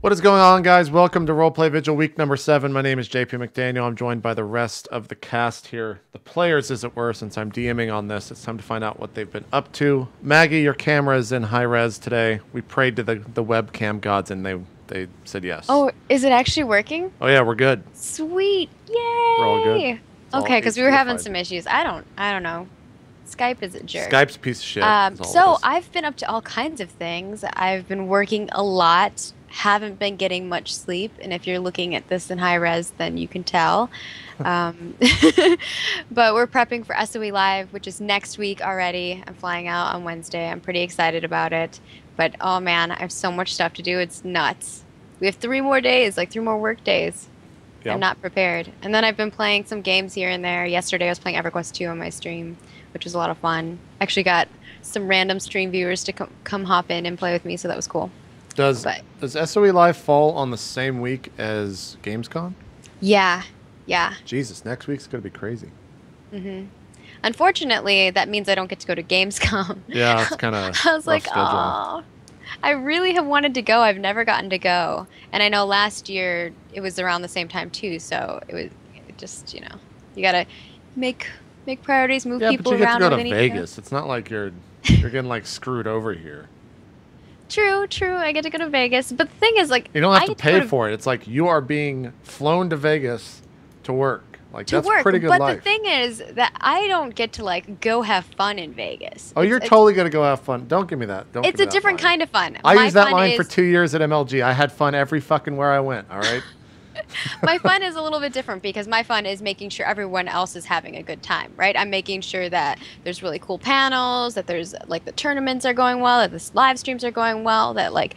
What is going on, guys? Welcome to Roleplay Vigil week number 7. My name is JP McDaniel. I'm joined by the rest of the cast here. The players, as it were, since I'm DMing on this. It's time to find out what they've been up to. Maggie, your camera is in high res today. We prayed to the webcam gods and they said yes. Oh, is it actually working? Oh yeah, we're good. Sweet. Yay. We're all good. Okay, because we were having some issues. I don't know. Skype is a jerk. Skype's a piece of shit. So I've been up to all kinds of things. I've been working a lot. Haven't been getting much sleep, and if you're looking at this in high res, then you can tell. But we're prepping for SOE Live, which is next week already. I'm flying out on Wednesday. I'm pretty excited about it. But oh man, I have so much stuff to do. It's nuts. We have 3 more days, like 3 more work days. Yep. I'm not prepared. And then I've been playing some games here and there. Yesterday I was playing EverQuest 2 on my stream, which was a lot of fun. Actually got some random stream viewers to come hop in and play with me, so that was cool. Does SOE Live fall on the same week as Gamescom? Yeah. Jesus, next week's going to be crazy. Unfortunately, that means I don't get to go to Gamescom. Yeah, it's kind of I was like, oh, I really have wanted to go. I've never gotten to go. And I know last year it was around the same time too, so it just, you know, you got to make priorities, move people around. Yeah, but you get to go to Vegas. It's not like you're getting like screwed over here. True. I get to go to Vegas, but the thing is, like, you don't have to pay for it. It's like you are being flown to Vegas to work. Like that's pretty good life. But the thing is that I don't get to like go have fun in Vegas. Oh, you're totally gonna go have fun. Don't give me that. It's a different kind of fun. I used that line for 2 years at MLG. I had fun every fucking where I went. All right. My fun is a little bit different because my fun is making sure everyone else is having a good time, right? I'm making sure that there's really cool panels, that there's like the tournaments are going well, that the live streams are going well, that like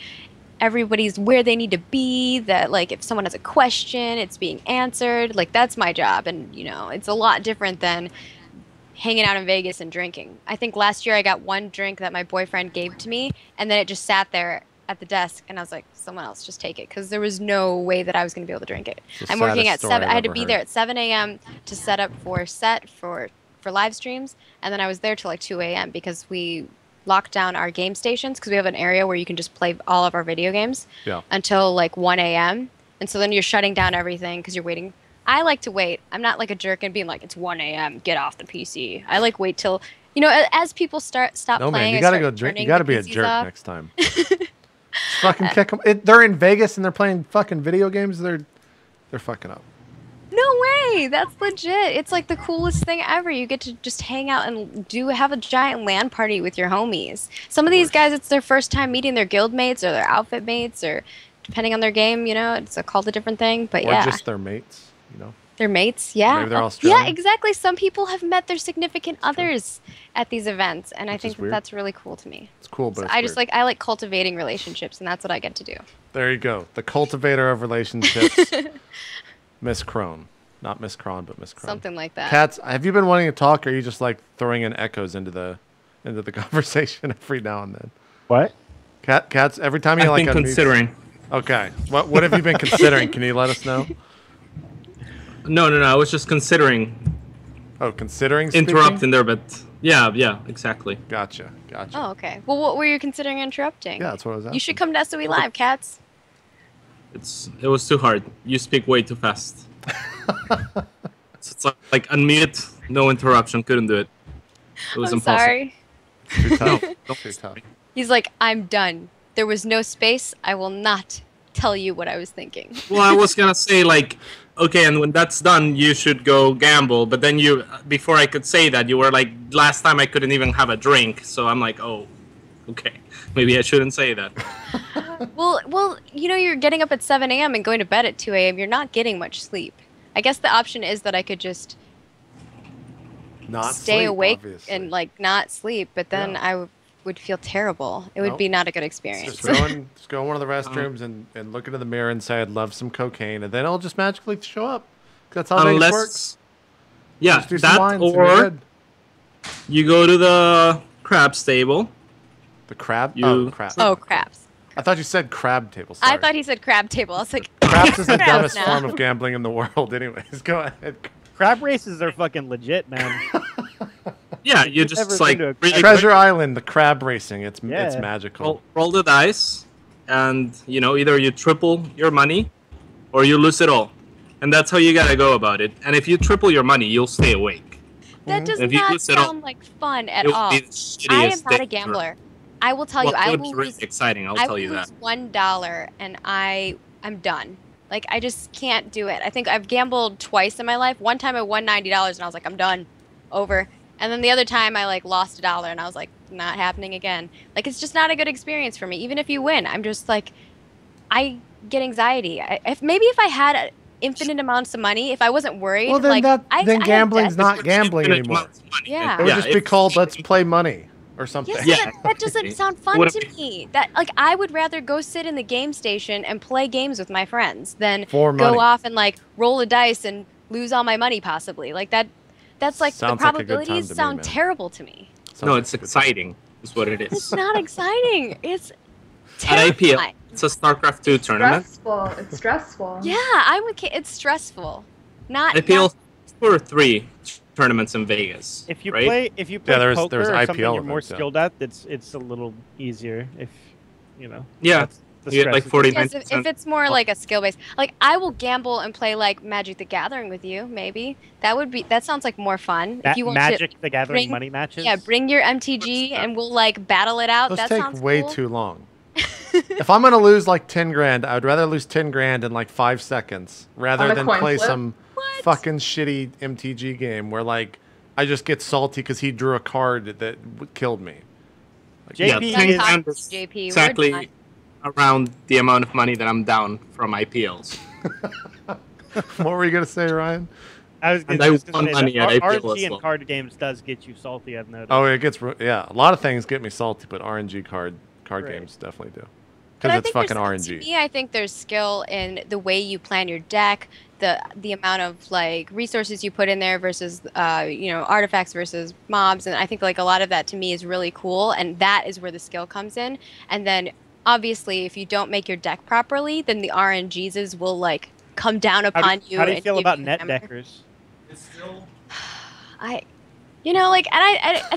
everybody's where they need to be, that like if someone has a question, it's being answered. Like that's my job, and you know, it's a lot different than hanging out in Vegas and drinking. I think last year I got 1 drink that my boyfriend gave to me, and then it just sat there at the desk, and I was like, someone else just take it, because there was no way that I was going to be able to drink it. I'm working at 7. I had to be there at 7 a.m. to set up for live streams, and then I was there till like 2 a.m. because we locked down our game stations, because we have an area where you can just play all of our video games until like 1 a.m. And so then you're shutting down everything because you're waiting. I like to wait. I'm not like a jerk and being like, it's 1 a.m. get off the PC. I like wait till, you know, as people stop playing. No man, you gotta go drink. You gotta be a jerk next time. Fucking kick them. They're in Vegas and they're playing fucking video games. They're fucking up. No way. That's legit. It's like the coolest thing ever. You get to just hang out and have a giant LAN party with your homies. Some of these guys, it's their first time meeting their guild mates or their outfit mates, or depending on their game, you know, it's called a different thing. But or just their mates, you know. Their mates, yeah. Maybe they're Australian. Yeah, exactly. Some people have met their significant others at these events, and I think that's really cool to me. It's cool, but I like cultivating relationships, and that's what I get to do. There you go, the cultivator of relationships, Miss Krohn, not Miss Krohn, but Miss Krohn. Something like that. Cats, have you been wanting to talk, or are you just like throwing in echoes into the conversation every now and then? What? Cats, every time you I've been considering. Okay, what have you been considering? Can you let us know? No. I was just considering. Oh, considering interrupting there, but yeah, exactly. Gotcha. Oh, okay. Well, what were you considering interrupting? Yeah, that's what I was asking. You should come to SOE Live, Cats. It was too hard. You speak way too fast. It's like unmute, no interruption. Couldn't do it. It was impossible. Sorry. Too tough. Too tough. He's like, I'm done. There was no space. I will not tell you what I was thinking. Well, I was gonna say like, okay, and when that's done, you should go gamble. But then before I could say that, you were like, last time I couldn't even have a drink. So I'm like, oh, okay, maybe I shouldn't say that. well, you know, you're getting up at 7 a.m. and going to bed at 2 a.m. You're not getting much sleep. I guess the option is that I could just stay awake and like not sleep, but then I would feel terrible. It would be not a good experience. Just go in one of the restrooms and look into the mirror and say, I'd love some cocaine, and then it'll just magically show up. That's how Vegas works. Yeah, that or you go to the crab stable. The crab? Crabs. Oh, crabs. I thought you said crab table. Sorry. I thought he said crab table. I was like, craps is the dumbest form of gambling in the world. Anyways, go ahead. Crab races are fucking legit, man. Yeah, you just like really Treasure Island, the crab racing. It's magical. Roll the dice. and either you triple your money or you lose it all, and that's how you gotta go about it. And if you triple your money, you'll stay awake. That does If you not lose it all, sound like fun at it will all. be the I am shittiest not a thing gambler. I will tell you, Well, I it will was really lose. exciting. I'll I tell will you lose that. $1 and I'm done. Like I just can't do it. I think I've gambled twice in my life. One time I won $90 and I was like, I'm done, over. And then the other time I like lost $1 and I was like, not happening again. Like it's just not a good experience for me. Even if you win, I'm just like, I get anxiety. If I had infinite amounts of money, if I wasn't worried, Well, then like then gambling's not gambling Infinite anymore. amounts of money. Yeah. It would just be called "Let's play money" or something. Yes, Yeah. but that doesn't sound fun What to me. That like I would rather go sit in the game station and play games with my friends than For money. go off and like roll a dice and lose all my money possibly. Like that's like Sounds the like a good time probabilities to me, sound man. terrible to me. Sounds No, like it's a good exciting. Is what it It's is. not exciting. It's At IPL, terrifying. it's a StarCraft 2 tournament. Stressful. It's stressful. Yeah, I'm with it's stressful. Not IPL 2 or 3 tournaments in Vegas. If you right? play there's poker or something IPL you're more events, yeah. skilled at, it's a little easier. If Yeah. that's the You get like stress. 49%. Yes, if it's more like a skill based, like I will gamble and play like Magic the Gathering with you. Maybe that sounds like more fun. If you want Magic to, the Gathering bring- money matches. yeah, bring your MTG and we'll like battle it out. Those that take sounds way cool. too long. If I'm gonna lose like 10 grand, I would rather lose 10 grand in like 5 seconds rather On a than coin play flip? some fucking shitty MTG game where like I just get salty because he drew a card that killed me. JP Yeah, 10 is- grand is JP, we're exactly done. around the amount of money that I'm down from IPLs. What were you gonna say, Ryan? I was And gonna, I just gonna won say money that at IPL RNG as and well. card games does get you salty. I've noticed. Oh, it gets a lot of things get me salty, but RNG card Right. games definitely do But I because it's think fucking there's- RNG. To me, I think there's skill in the way you plan your deck, the amount of like resources you put in there versus artifacts versus mobs, and I think like a lot of that to me is really cool, and that is where the skill comes in. And then obviously, if you don't make your deck properly, then the RNGs will like come down upon you. How do you and feel give about you net hammer. deckers? I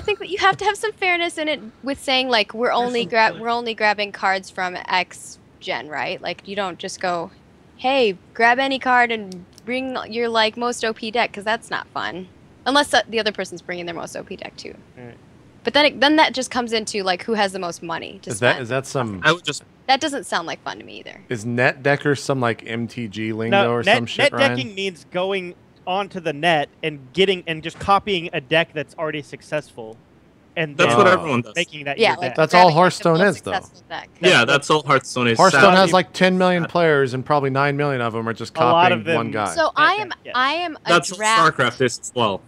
think that you have to have some fairness in it with saying like we're only grabbing cards from X gen, right? Like you don't just go, hey, grab any card and bring your like most OP deck, because that's not fun, unless the other person's bringing their most OP deck too. Right. But then that just comes into like who has the most money to Is spend. that some I would just That doesn't sound like fun to me either. is net decker some like MTG lingo or some shit, net Ryan? decking means going onto the net and just copying a deck that's already successful, and that's then what everyone does. making that Yeah, your like deck. That's all grabbing, like, the Hearthstone most is, though. successful deck. Yeah, that's all Hearthstone is. Hearthstone Sadly, has like 10 million players, and probably 9 million of them are just A lot copying of them- one guy. So I am yeah. I am a that's draft. StarCraft is as well.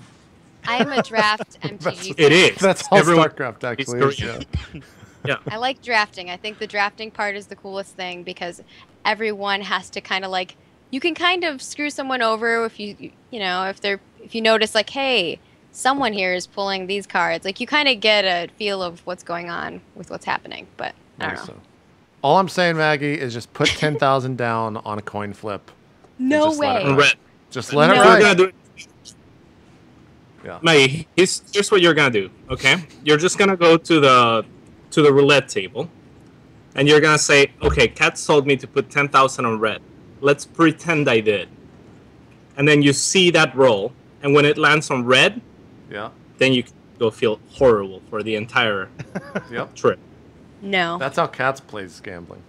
I am a draft MTG. It is. That's all Everyone- StarCraft actually is. Korean. Yeah. Yeah. I like drafting. I think the drafting part is the coolest thing because everyone has to kind of like you can kind of screw someone over if you notice like, hey, someone here is pulling these cards. Like you kind of get a feel of what's going on with what's happening. But I don't know. So, all I'm saying, Maggie, is just put 10,000 down on a coin flip. No just let it way. ride. Red. Just let it No. You're ride. gonna do it. Yeah. Maggie, here's what you're gonna do. Okay, you're just gonna go to the roulette table, and you're gonna say, okay, Katz told me to put 10,000 on red. Let's pretend I did. And then you see that roll, and when it lands on red, Yeah. then you go feel horrible for the entire Yep. trip. No, That's how Katz plays gambling.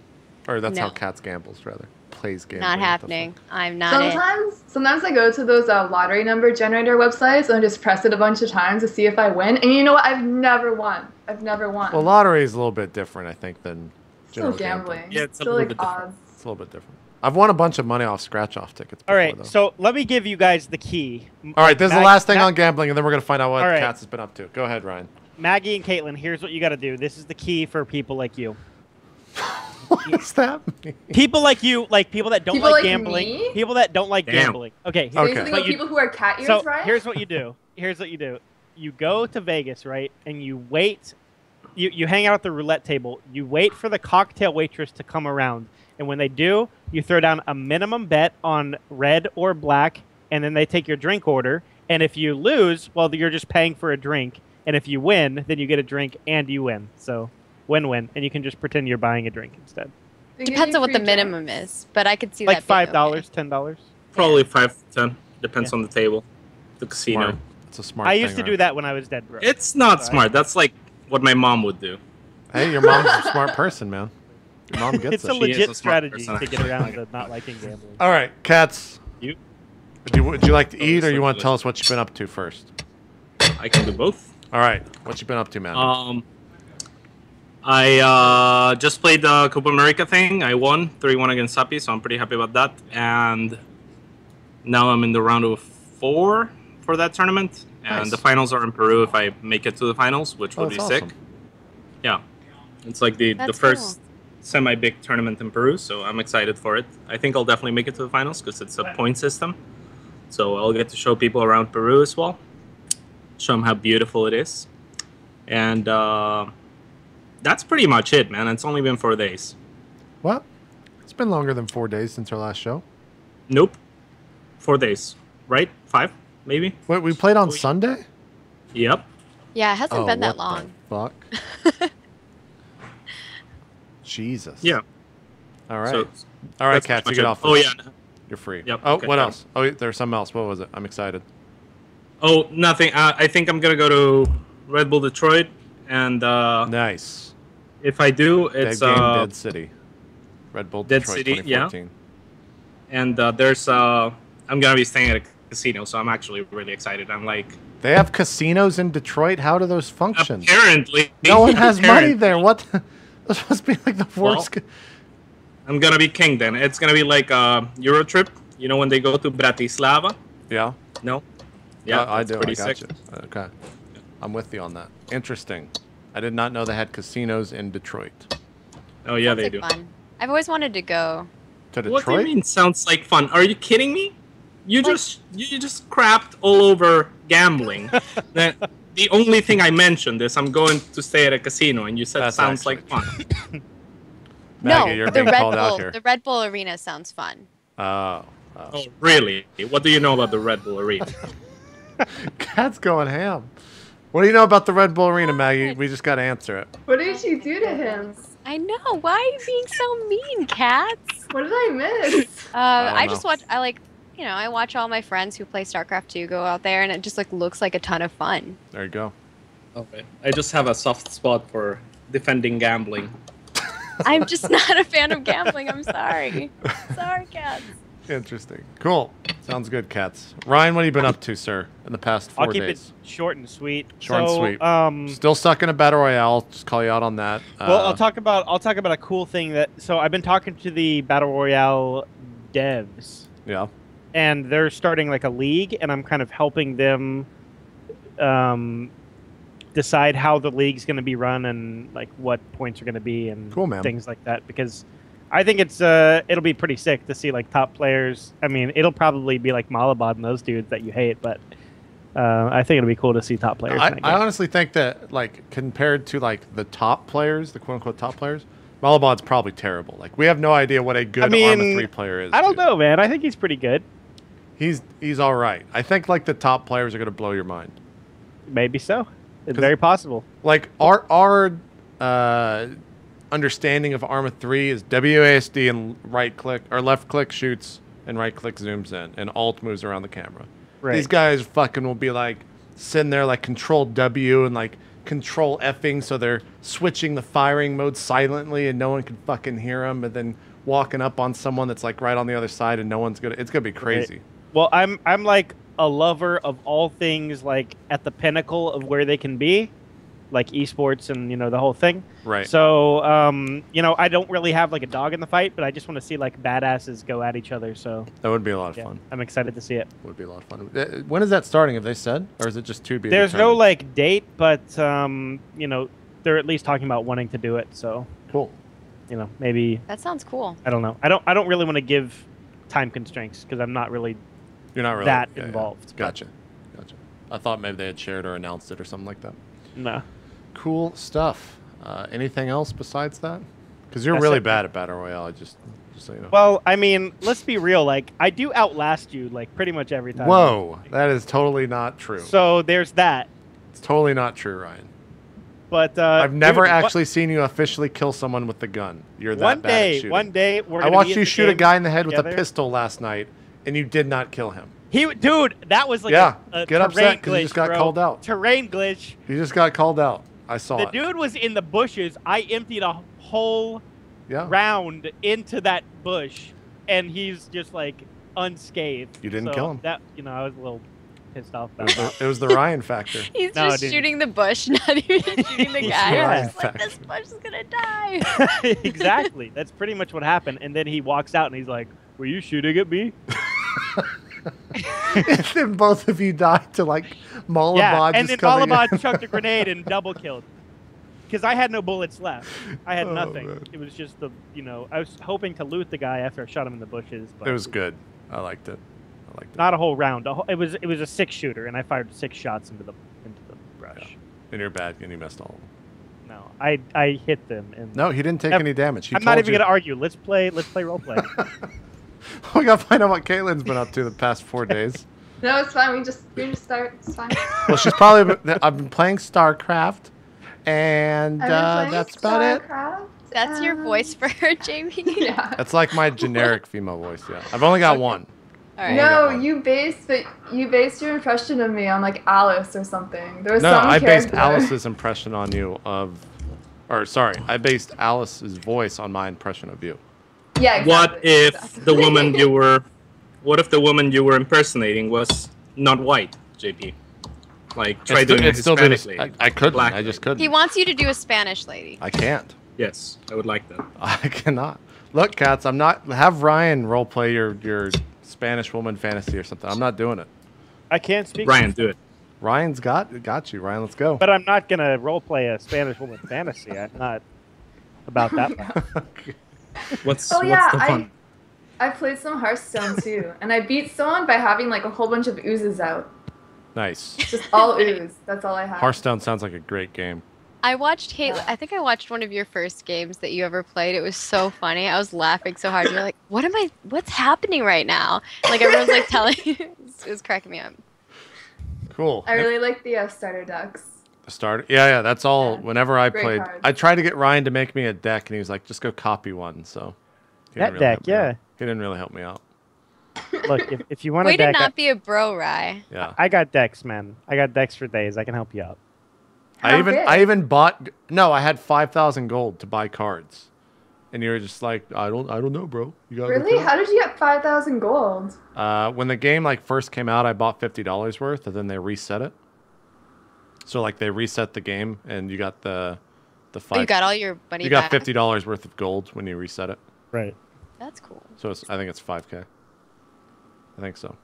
Or that's how No. Katz gambles, rather. Plays gambling. not what the happening. fuck. I'm not it. Sometimes I go to those lottery number generator websites and I just press it a bunch of times to see if I win. And you know what? I've never won. Well, lottery is a little bit different, I think, than Still general gambling. Yeah, it's a Still little like bit different. odds. It's a little bit different. I've won a bunch of money off scratch-off tickets before, All right, though. so let me give you guys the key. All right, this is the Mag- last thing Mag- on gambling, and then we're going to find out what All right. Katz has been up to. Go ahead, Ryan. Maggie and Kaitlyn, here's what you got to do. This is the key for people like you. What does that mean? People like you, like people that don't People like like gambling. me? People that don't like Damn. gambling. Okay. So Okay. you're thinking But of you- people who are cat ears, So right? here's what you do. You go to Vegas, right? And you wait. You hang out at the roulette table. You wait for the cocktail waitress to come around. And when they do, you throw down a minimum bet on red or black, and then they take your drink order. And if you lose, well, you're just paying for a drink. And if you win, then you get a drink and you win. So win-win. And you can just pretend you're buying a drink instead. They give Depends you on what the free minimum drinks? is, but I could see Like that being $5, $10. Probably 5 to 10. Depends on the table. The casino. Smart. It's a smart I thing, used to right? do that when I was dead broke. It's not Right. smart. That's like what my mom would do. Hey, your mom's a smart person, man. Your mom gets It's it. a She is a legit smart strategy person. to get around to not liking gambling. All right, Cats. You? Would you like to eat, or you so want to tell us what you've been up to first? I can do both. All right, what you been up to, man? I just played the Copa America thing. I won 3-1 against Sapi, so I'm pretty happy about that. And now I'm in the round of 4 for that tournament. And Nice. the finals are in Peru if I make it to the finals, which would be that's sick. awesome. Yeah. It's like the That's first semi-big tournament in Peru, so I'm excited for it. I think I'll definitely make it to the finals because it's a point system. So I'll get to show people around Peru as well. Show them how beautiful it is. And that's pretty much it, man. It's only been 4 days. What? It's been longer than 4 days since our last show. Nope. 4 days. Right? 5, maybe? Wait, we played on Sunday? Yep. Yeah, it hasn't been that what long. the fuck? Jesus. Yeah. All right. So All right, that's Cats, you much get it. off. Oh, this. yeah. You're free. Yep, Oh, okay, what done. else? Oh, there's something else. What was it? I'm excited. Oh, nothing. I think I'm going to go to Red Bull Detroit. And Nice. if I do, it's... Dead game, Dead City. Red Bull Dead Detroit City, yeah. 2014. And there's... I'm going to be staying at a casino, so I'm actually really excited. I'm like... They have casinos in Detroit? How do those function? Apparently. No one has money Apparently. there. What? That's supposed to be like the worst. I'm going to be king then. It's going to be like a Euro trip. You know when they go to Bratislava? Yeah. No? Yeah, I it's do. pretty I got sick. you. Okay. I'm with you on that. Interesting. I did not know they had casinos in Detroit. Oh, yeah, Sounds they like do. fun. I've always wanted to go. To Detroit? What do you mean sounds like fun? Are you kidding me? You just crapped all over gambling. The only thing I mentioned is I'm going to stay at a casino, and you said That's sounds like actually fun. Maggie, No, you're the being Red called out Bull. here. The Red Bull Arena sounds fun. Oh. Oh, really? What do you know about the Red Bull Arena? Cat's going ham. What do you know about the Red Bull Arena, Maggie? We just got to answer it. What did you do to him? I know. Why are you being so mean, Cats? What did I miss? I know. just watch. I watch all my friends who play StarCraft 2 go out there, and it just looks like a ton of fun. There you go. Okay. I just have a soft spot for defending gambling. I'm just not a fan of gambling. I'm sorry. Sorry, Cats. Interesting. Cool. Sounds good, Cats. Ryan, what have you been up to, sir, in the past 4 I'll keep days? it short and sweet. Short and sweet. sweet. Still stuck in a battle royale. Just call you out on that. Well, I'll talk about a cool thing that. So I've been talking to the battle royale devs, Yeah. and they're starting like a league, and I'm kind of helping them decide how the league's going to be run and like what points are going to be and Cool, man. things like that. Because I think it'll be pretty sick to see like top players. I mean, it'll probably be like Malabad and those dudes that you hate, but I think it'll be cool to see top players. in that I game. honestly think that, like, compared to, like, the top players, the quote-unquote top players, Malabad's probably terrible. Like, we have no idea what a good Arma 3 player is. I don't dude. know, man. I think he's pretty good. He's all right. I think, like, the top players are going to blow your mind. Maybe so. It's 'Cause- very possible. Like, our understanding of Arma 3 is WASD and right-click, or left-click shoots and right-click zooms in, and alt moves around the camera. Right. These guys fucking will be, like, sitting there, like, control W and, like, control Fing, so they're switching the firing mode silently and no one can fucking hear them, and then walking up on someone that's, like, right on the other side and no one's gonna... It's gonna be crazy. Well, I'm like a lover of all things like at the pinnacle of where they can be, like esports and the whole thing. Right. So I don't really have like a dog in the fight, but I just want to see like badasses go at each other. So That would be a lot of yeah, fun. I'm excited to see it. Would be a lot of fun. When is that starting? Have they said? Or is it just to be There's no determined? like date, but they're at least talking about wanting to do it. So Cool. maybe That sounds cool. I don't know. I don't really want to give time constraints because I'm not really You're not really that yeah. involved. but Gotcha. I thought maybe they had shared or announced it or something like that. No. Cool stuff. Anything else besides that? Because you're That's really it. bad at Battle Royale. Just so you know. Well, I mean, let's be real. Like, I do outlast you, like, pretty much every time. Whoa, that is totally not true. So there's that. It's totally not true, Ryan. But I've never dude, actually seen you officially kill someone with the gun. You're that bad at shooting. One day, we're I gonna watched be in you the shoot a game guy in the head with together. a pistol last night, and you did not kill him. Dude, that was like Yeah, a get terrain upset 'cause glitch, you just got bro. called out. Terrain glitch. You just got called out. I saw The it. dude was in the bushes. I emptied a whole Yeah. round into that bush, and he's just like unscathed. You didn't So kill him. That I was a little pissed off about that. It was the Ryan factor. He's No, just dude. shooting the bush, not even shooting the guy. Ryan He's like, this factor. bush is gonna die. Exactly. That's pretty much what happened. And then he walks out and he's like, "Were you shooting at me?" And then both of you died to like Malabad Yeah. And just then coming in. Malabad chucked a grenade and double killed. Because I had no bullets left. I had Oh, nothing. man. It was just I was hoping to loot the guy after I shot him in the bushes. But It was good. I liked it. not a whole round. It was a 6-shooter, and I fired 6 shots into the brush. Yeah. And you're bad, and you missed all of them. No, I hit them. And No, he didn't take Yep. any damage. He I'm not told even you. gonna argue. Let's play roleplay. We gotta find out what Kaitlyn's been up to the past 4 days. No, it's fine. We just start. It's fine. Well, she's probably. I've been playing StarCraft, and I've been playing that's about it. StarCraft, That's your voice for her, Jamie. Yeah. That's like my generic female voice. Yeah, I've only got one. All right. got No, one. you based your impression of me on like Alice or something. There was No, some I based character. Alice's impression on you I based Alice's voice on my impression of you. Yeah. Exactly. What if exactly. the woman you were, what if the woman you were impersonating was not white, JP? Like try doing a It's still Hispanic this. lady. I couldn't. Black I just lady. couldn't. He wants you to do a Spanish lady. I can't. Yes, I would like that. I cannot. Look, Cats, I'm not. Have Ryan roleplay your Spanish woman fantasy or something. I'm not doing it. I can't speak. Ryan, do it. Ryan's got you. Ryan, let's go. But I'm not gonna roleplay a Spanish woman fantasy. I'm not about that much. What's Oh yeah, the fun? I played some Hearthstone too, and I beat someone by having like a whole bunch of oozes out. Nice. Just all ooze. That's all I have. Hearthstone sounds like a great game. I watched I think I watched one of your first games that you ever played. It was so funny. I was laughing so hard. You're like, what's happening right now? Like everyone's like telling you. It was cracking me up. Cool. I really like the starter decks. Start. Yeah. That's all. Yeah. Whenever I Great played, cards. I tried to get Ryan to make me a deck, and he was like, "Just go copy one." So he That didn't deck, help me yeah. out. He didn't really help me out. Look, if you want Way a to deck, not be a bro, Rye. Yeah. I got decks, man. I got decks for days. I can help you out. How big? I even bought. No, I had 5,000 gold to buy cards, and you were just like, I don't know, bro. You got Really? How did you get 5,000 gold? When the game like first came out, I bought $50 worth, and then they reset it. So like they reset the game, and you got the Oh, five. you got all your money You got back. $50 worth of gold when you reset it. Right. That's cool. So I think it's 5K. I think so.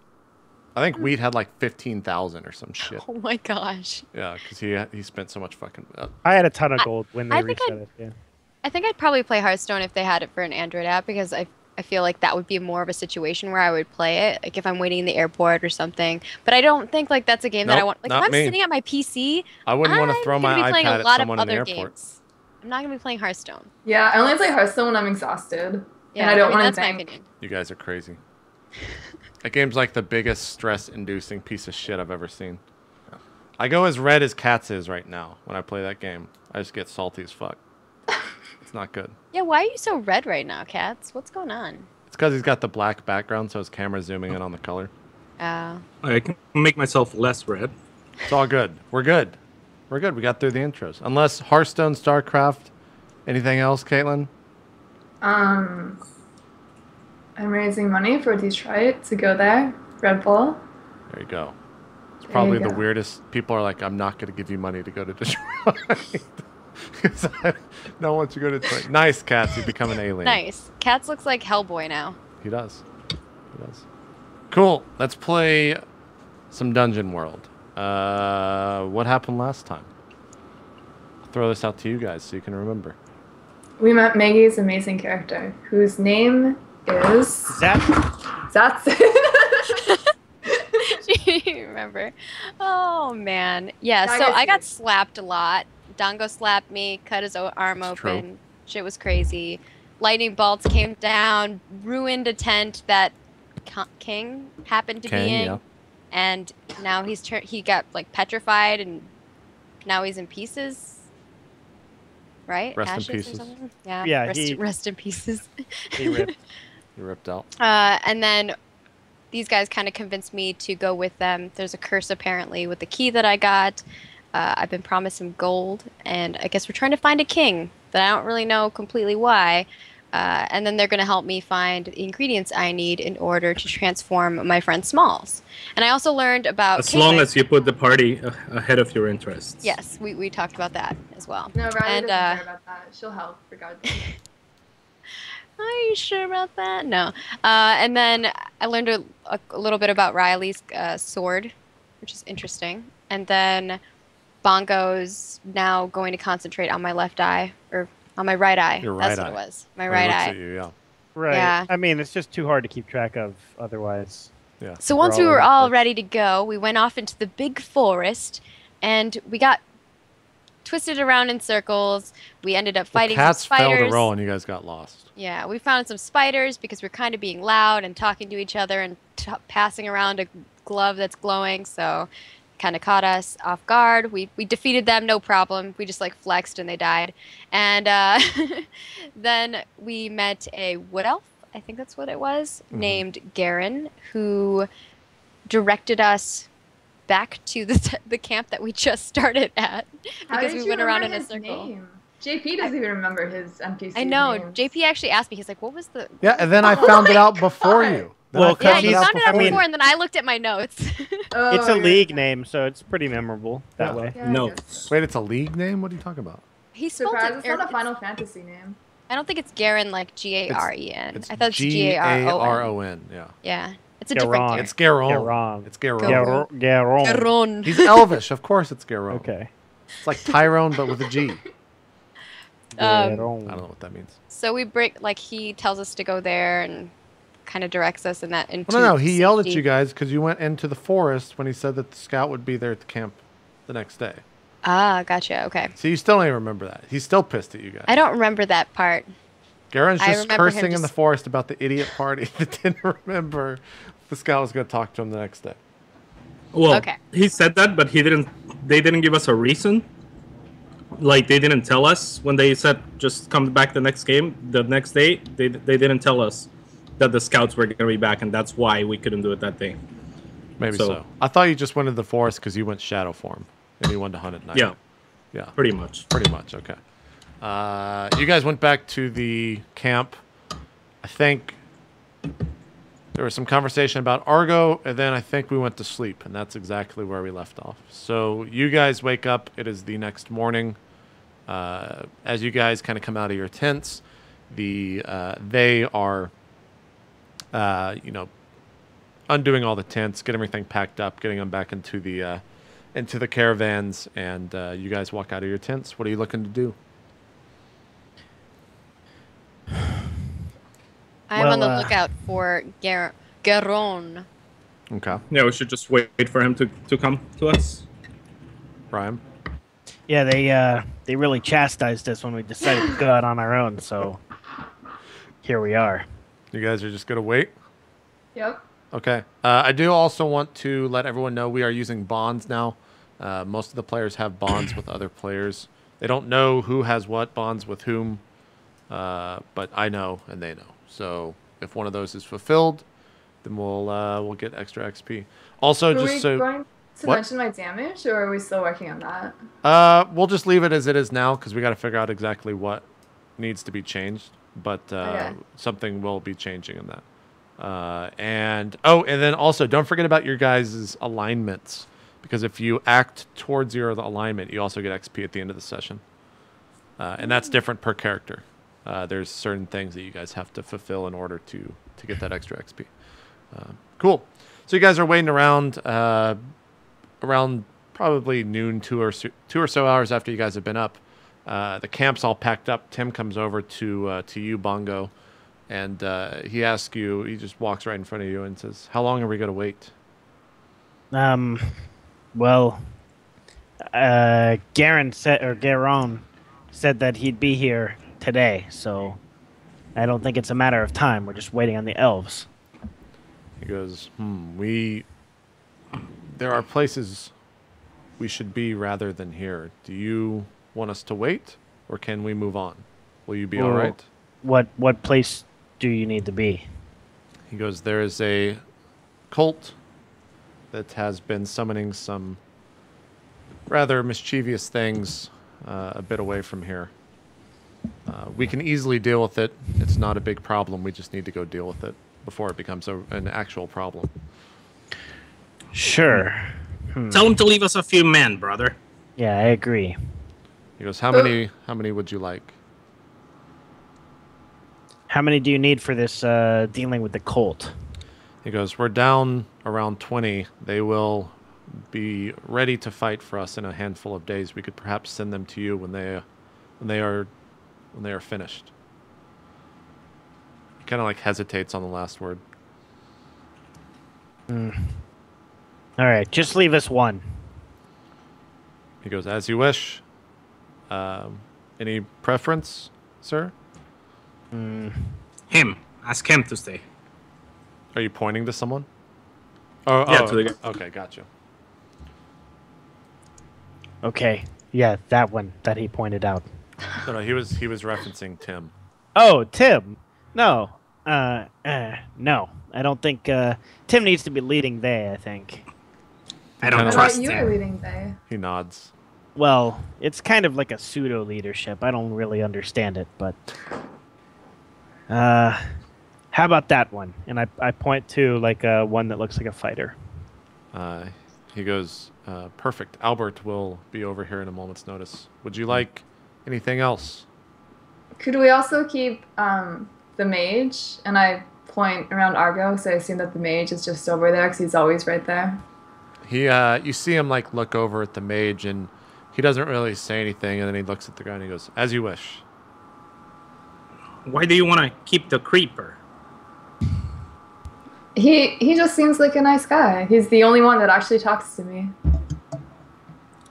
I think Wheat had like 15,000 or some shit. Oh my gosh. Yeah, because he spent so much fucking. I had a ton of gold when they I think reset it. Yeah. I think I'd probably play Hearthstone if they had it for an Android app because I feel like that would be more of a situation where I would play it, like if I'm waiting in the airport or something. But I don't think like that's a game that I Nope, want. Like not if I'm me. sitting at my PC, I wouldn't want to I'm throw gonna my be playing iPad a at lot of someone in the other airport. games. I'm not gonna be playing Hearthstone. Yeah, I only play Hearthstone when I'm exhausted. Yeah, and I don't mean, want that's to my think. opinion. You guys are crazy. That game's like the biggest stress-inducing piece of shit I've ever seen. I go as red as Cats is right now when I play that game. I just get salty as fuck. It's not good. Yeah, why are you so red right now, Cats? What's going on? It's because he's got the black background, so his camera's zooming in on the color. I can make myself less red. It's all good. We're good. We're good. We got through the intros. Unless Hearthstone, StarCraft, anything else, Kaitlyn? I'm raising money for Detroit to go there. Red Bull. There you go. It's There probably you the go. weirdest. People are like, I'm not going to give you money to go to Detroit. Because I don't want you to go to Detroit. Nice, Cats. You become an alien. Nice. Cats looks like Hellboy now. He does. He does. Cool. Let's play some Dungeon World. What happened last time? I'll throw this out to you guys so you can remember. We met Maggie's amazing character, whose name is Zap. Remember? Oh man. Yeah, I so guess I got you- slapped a lot. Dongo slapped me, cut his arm It's true. open. Shit was crazy. Lightning bolts came down, ruined a tent that King happened to be in. Yeah. And now he got like petrified and now he's in pieces. right? Rest in Ashes pieces. or something. Yeah. Yeah, Rest in pieces. He ripped. You ripped out. And then these guys kind of convinced me to go with them. There's a curse apparently with the key that I got. I've been promised some gold, and I guess we're trying to find a king that I don't really know completely why. And then they're going to help me find the ingredients I need in order to transform my friend Smalls. And I also learned about As long Kaitlyn. as you put the party ahead of your interests. Yes, we talked about that as well. No, Riley and, doesn't care about that. She'll help regardless. Are you sure about that? No. And then I learned a little bit about Riley's sword, which is interesting. And then Bongo's now going to concentrate on my left eye, or on my right eye. Your right That's eye. what it was. My When he right looks eye. at you, yeah. Right. Yeah. I mean, it's just too hard to keep track of otherwise. Yeah. So once all we were over the all place. ready to go, we went off into the big forest, and we got twisted around in circles. We ended up fighting some Cats failed spiders. to roll, and you guys got lost. Yeah, we found some spiders because we're kind of being loud and talking to each other and passing around a glove that's glowing, so kind of caught us off guard. We defeated them, no problem. We just like flexed and they died. And then we met a wood elf, I think that's what it was, named Garen, who directed us back to the camp that we just started at How because did we you went around in remember a his circle. name? JP doesn't even remember his NPC. I know. names. JP actually asked me. He's like, "What was the?" Yeah, and then I Oh found it my out before God. you. Then Well, I Yeah, found you it out found it out before you. before, and then I looked at my notes. Oh, It's a yeah, league yeah. name, so it's pretty memorable that Yeah. way. Yeah, I No. guess. Wait, it's a league name? What are you talking about? He spelled Surprise! it. It's not a Final Fantasy name. I don't think it's Garen like Garen. It's I thought it's Garon. Garon, yeah. Yeah, it's a different Garon. Garen. It's Garon. Garon. It's Garon. Garon. Garon. Garon. He's elvish, of course it's Garon. Okay. It's like Tyrone, but with a G. I Um, don't know what that means. So we break. Like he tells us to go there and kind of directs us in that. Into Well, no, he yelled at safety. you guys because you went into the forest when he said that the scout would be there at the camp the next day. Ah, gotcha. Okay. So you still don't remember that. He's still pissed at you guys. I don't remember that part. Garen's I just remember him cursing in the just- forest about the idiot party that didn't remember the scout was going to talk to him the next day. Well, Okay. he said that, but he didn't. They didn't give us a reason. Like they didn't tell us when they said just come back the next day. They didn't tell us that the scouts were going to be back, and that's why we couldn't do it that day. Maybe So- so. I thought you just went into the forest because you went shadow form and you wanted to hunt at night. Yeah, Yeah. pretty much. Pretty much, okay. You guys went back to the camp. I think there was some conversation about Argo, and then I think we went to sleep, and that's exactly where we left off. So you guys wake up. It is the next morning. As you guys kind of come out of your tents, they are, undoing all the tents, getting everything packed up, getting them back into the caravans, and you guys walk out of your tents. What are you looking to do? I'm on the Well, lookout for Garon. Okay, Yeah, we should just wait for him to come to us. Brian. Yeah, they really chastised us when we decided to go out on our own, so here we are. You guys are just gonna wait. Yep. Okay. I do also want to let everyone know we are using bonds now. Most of the players have bonds with other players. They don't know who has what bonds with whom, but I know and they know. So if one of those is fulfilled, then we'll get extra XP. Also, Were just we so going to What? mention my damage, or are we still working on that? we'll just leave it as it is now because we got to figure out exactly what needs to be changed. But Okay. something will be changing in that. And then also don't forget about your guys' alignments, because if you act towards your alignment, you also get XP at the end of the session, and that's different per character. There's certain things that you guys have to fulfill in order to get that extra XP. Cool. So you guys are waiting around probably noon, two or so hours after you guys have been up. The camp's all packed up. Tim comes over to you, Bongo, and he asks you. He just walks right in front of you and says, "How long are we gonna wait?" Well, Garon said that he'd be here today, so I don't think it's a matter of time. We're just waiting on the elves. He goes, there are places we should be rather than here. Do you want us to wait, or can we move on? Will you be Well, all right? What place do you need to be? He goes, there is a cult that has been summoning some rather mischievous things a bit away from here. We can easily deal with it. It's not a big problem. We just need to go deal with it before it becomes an actual problem. Sure. Tell him to leave us a few men, brother. Yeah, I agree. He goes, how many would you like? How many do you need for this dealing with the cult? He goes, we're down around 20. They will be ready to fight for us in a handful of days. We could perhaps send them to you when they are finished. He kind of like hesitates on the last word. All right, just leave us one. He goes, as you wish. Any preference, sir? Him. Ask him to stay. Are you pointing to someone? Yeah, to the guy. Okay, gotcha. Okay. Yeah, that one that he pointed out. No, he was referencing Tim. Oh, Tim. No. No. I don't think Tim needs to be leading they, I think. I don't Kinda I trust thought you him. were leading they. He nods. Well, it's kind of like a pseudo leadership. I don't really understand it, but how about that one? And I point to like one that looks like a fighter. He goes, perfect. Albert will be over here in a moment's notice. Would you like anything else? Could we also keep the mage? And I point around Argo, so I assume that the mage is just over there because he's always right there. You see him like look over at the mage, and he doesn't really say anything, and then he looks at the guy and he goes, as you wish. Why do you want to keep the creeper? He just seems like a nice guy. He's the only one that actually talks to me.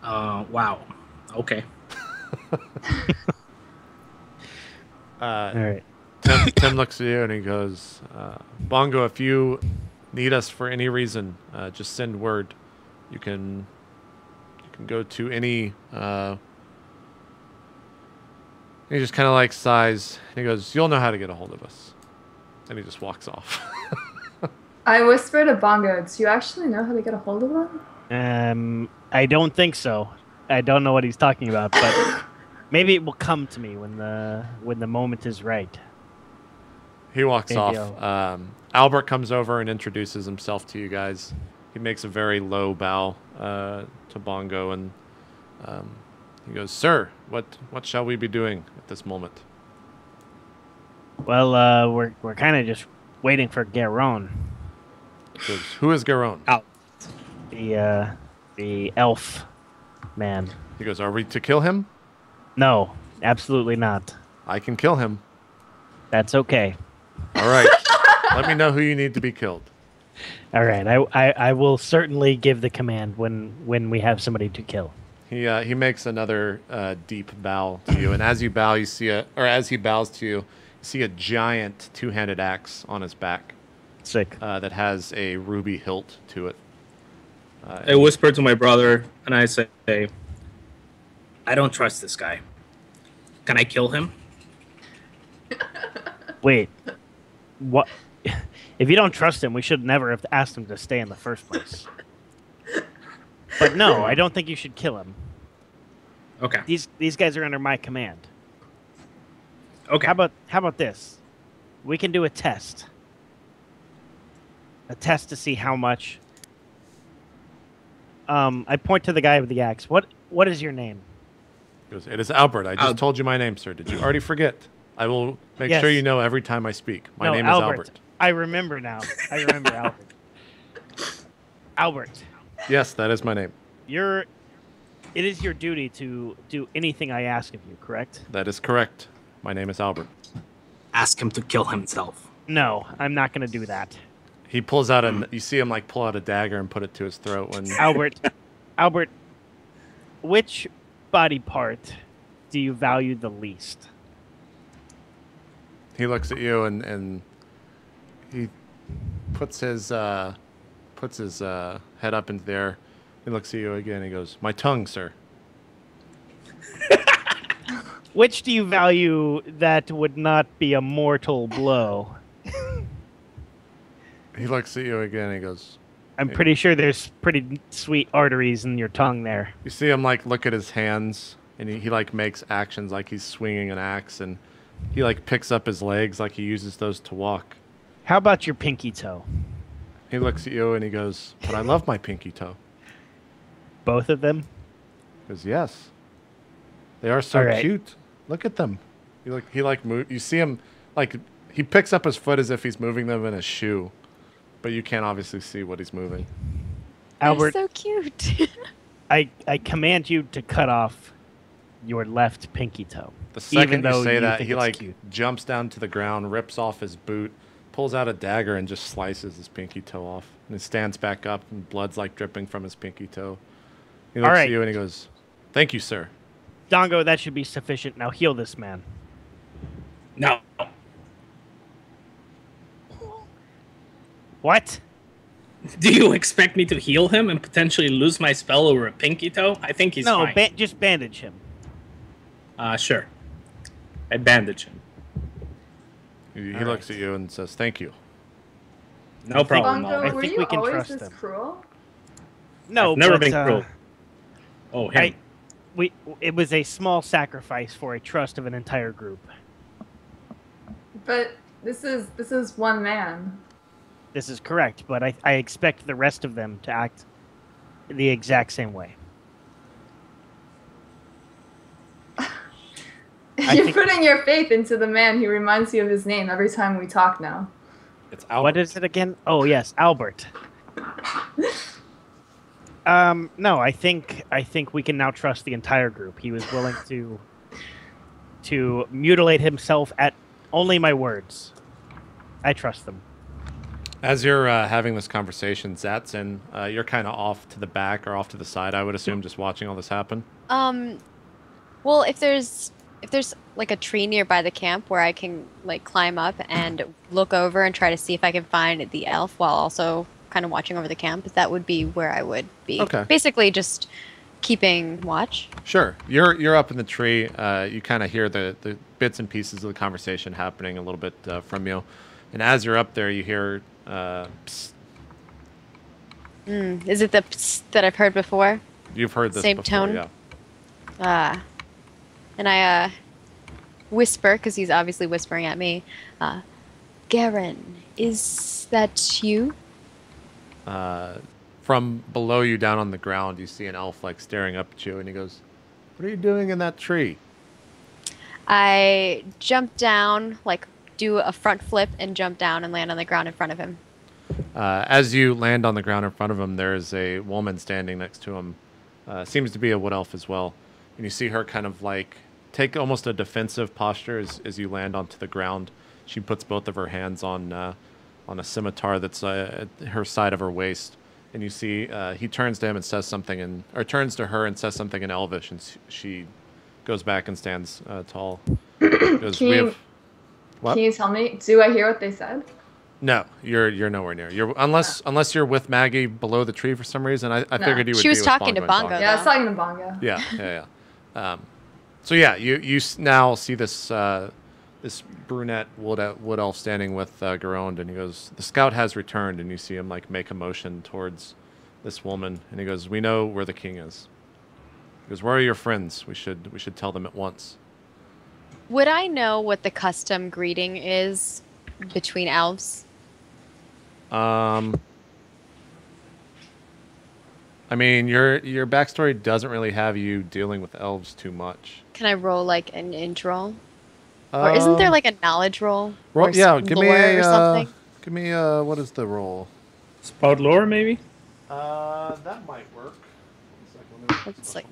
Wow. Okay. All right. Tim looks at you and he goes, Bongo, if you need us for any reason, just send word. You can go to any. He just kind of like sighs. And he goes, you'll know how to get a hold of us. And he just walks off. I whisper to Bongo, do you actually know how to get a hold of them? I don't think so. I don't know what he's talking about, but maybe it will come to me when the moment is right. He walks Maybe off. Albert comes over and introduces himself to you guys. He makes a very low bow to Bongo, and he goes, "Sir, what shall we be doing at this moment?" Well, we're kind of just waiting for Krohn. He goes, "Who is Krohn?" The elf man. He goes, "Are we to kill him?" No, absolutely not. "I can kill him." That's okay. "All right. Let me know who you need to be killed." All right, I will certainly give the command when we have somebody to kill. He makes another deep bow to you, and as you bow, as he bows to you, you see a giant two-handed axe on his back. Sick. That has a ruby hilt to it. I whisper to my brother and I say, I don't trust this guy. Can I kill him? Wait, what? If you don't trust him, we should never have asked him to stay in the first place. But no, I don't think you should kill him. Okay. These guys are under my command. Okay. How about this? We can do a test. A test to see how much. I point to the guy with the axe. What is your name? He goes, "It is Albert. I just told you my name, sir. Did you already forget? I will make Yes. sure you know every time I speak. My name is Albert." I remember now. I remember Albert. Albert, Yes, that is my name. it is your duty to do anything I ask of you, correct? That is correct. My name is Albert. Ask him to kill himself. No, I'm not going to do that. He pulls out you see him like pull out a dagger and put it to his throat when Albert, which body part do you value the least? he looks at you and he puts his head up into the air. He looks at you again and he goes, "My tongue, sir." Which do you value that would not be a mortal blow? He looks at you again and he goes, I'm pretty sure there's pretty sweet arteries in your tongue there. you see him like look at his hands and he like makes actions like he's swinging an axe and he like picks up his legs like he uses those to walk. How about your pinky toe? He looks at you and he goes, but I love my pinky toe. Both of them? He goes, yes. They are so All right. cute. Look at them. He you see him like he picks up his foot as if he's moving them in a shoe, but you can't obviously see what he's moving. Albert, They're so cute. I command you to cut off your left pinky toe. The second though you say that, think he it's like cute. jumps down to the ground, rips off his boot, pulls out a dagger, and just slices his pinky toe off. And he stands back up, and blood's like dripping from his pinky toe. He looks All at right. you and he goes, "Thank you, sir." Dongo, that should be sufficient. Now heal this man. No. What? Do you expect me to heal him and potentially lose my spell over a pinky toe? I think he's No, fine. just bandage him. Sure. I bandage him. He All looks right. at you and says, "Thank you." No problem. Bongo, I were think you we can always trust this them. cruel? No, I've never but, been cruel. Oh, him. it was a small sacrifice for a trust of an entire group. But this is one man. This is correct, but I expect the rest of them to act the exact same way. You're think- putting your faith into the man who reminds you of his name every time we talk now. It's Albert. What is it again? Oh yes, Albert. No, I think we can now trust the entire group. He was willing to mutilate himself at only my words. I trust them. As you're having this conversation, Zatsin, you're kind of off to the back or off to the side, I would assume, just watching all this happen. Well, if there's like a tree nearby the camp where I can like climb up and look over and try to see if I can find the elf while also kind of watching over the camp, that would be where I would be. Okay. Basically, just keeping watch. Sure. You're up in the tree. You kind of hear the bits and pieces of the conversation happening a little bit from you. And as you're up there, you hear psst. Is it the psst that I've heard before? You've heard this Same before, tone? yeah. And I whisper, because he's obviously whispering at me, Garen, is that you? From below you down on the ground, you see an elf like staring up at you, and he goes, "What are you doing in that tree?" I jump down, like do a front flip and jump down and land on the ground in front of him. As you land on the ground in front of him, there's a woman standing next to him. Seems to be a wood elf as well. And you see her kind of like take almost a defensive posture as you land onto the ground. She puts both of her hands on a scimitar that's at her side of her waist. And you see he turns to him and says something, or turns to her and says something in Elvish, and she goes back and stands tall. Goes, Can you tell me? Do I hear what they said? No, you're nowhere near. Unless you're with Maggie below the tree for some reason. I figured you would. She was be with talking to and Bongo. Yeah, I was talking to Bongo. Yeah. So yeah, you now see this this brunette wood elf standing with Krohn, and he goes, "The scout has returned," and you see him like make a motion towards this woman, and he goes, "We know where the king is." He goes, "Where are your friends? We should tell them at once." Would I know what the custom greeting is between elves? I mean, your backstory doesn't really have you dealing with elves too much. Can I roll like an int roll? Or isn't there like a knowledge roll? Or give me lore or something? give me what is the roll? Spout lore, maybe? That might work. It's like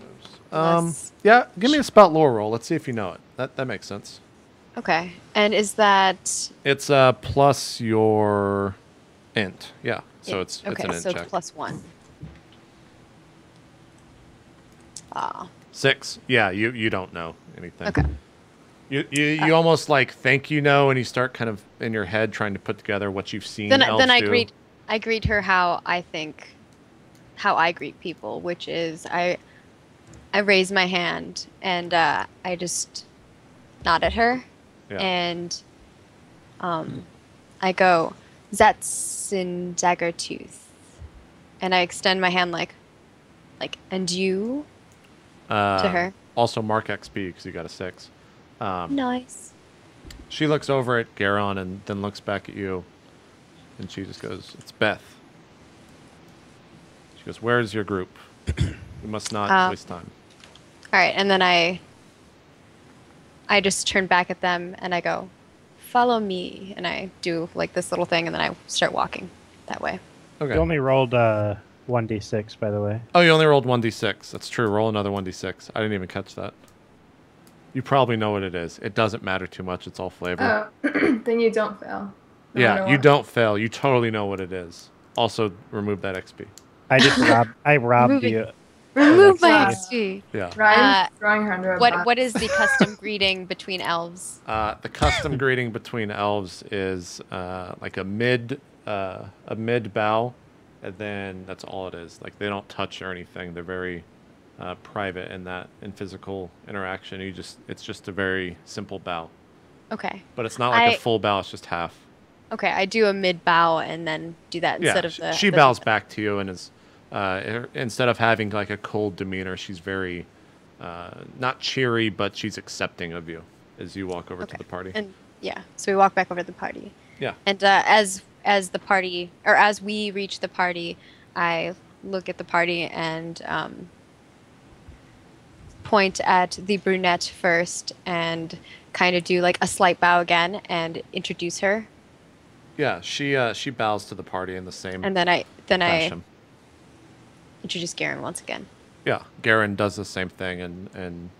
Yeah, give me a spout lore roll. Let's see if you know it. That makes sense. okay. And is that It's plus your int. Yeah. So it's okay? an int So check. it's +1. Ah. 6. Yeah, you don't know anything. Okay. You almost like think you know, and you start kind of in your head trying to put together what you've seen. Then elves I do. greet her how I greet people, which is I raise my hand and I just nod at her, Yeah. and I go, Zatsin Daggertooth, and I extend my hand like, and you to her. Also mark XP because you got a 6. Nice. She looks over at Garon and then looks back at you, and she just goes, "It's Beth." She goes, "Where's your group? We must not waste time." All right, and then I just turn back at them and I go, "Follow me," and I do like this little thing, and then I start walking that way. Okay. You only rolled 1d6, by the way. Oh, you only rolled 1d6. That's true. Roll another 1d6. I didn't even catch that. You probably know what it is. It doesn't matter too much. It's all flavor. Oh, then you don't fail. No Yeah, matter you what. don't fail. You totally know what it is. Also, remove that XP. I just robbed Moving. you. Remove my Wow. XP. Yeah. Ryan's throwing her under a bus. What is the custom greeting between elves? The custom greeting between elves is like a mid bow, and then that's all it is. Like they don't touch or anything. They're very private in physical interaction. It's just a very simple bow. Okay. But it's not like a full bow. It's just half. Okay, I do a mid bow and then do that instead of the. She bows back to you and is instead of having like a cold demeanor, she's very not cheery, but she's accepting of you as you walk over to the party. And yeah, so we walk back over to the party. Yeah. And as the party, or as we reach the party, I look at the party and point at the brunette first and kind of do like a slight bow again and introduce her. Yeah, she bows to the party in the same And then I fashion. introduce Garen once again. Yeah, Garen does the same thing and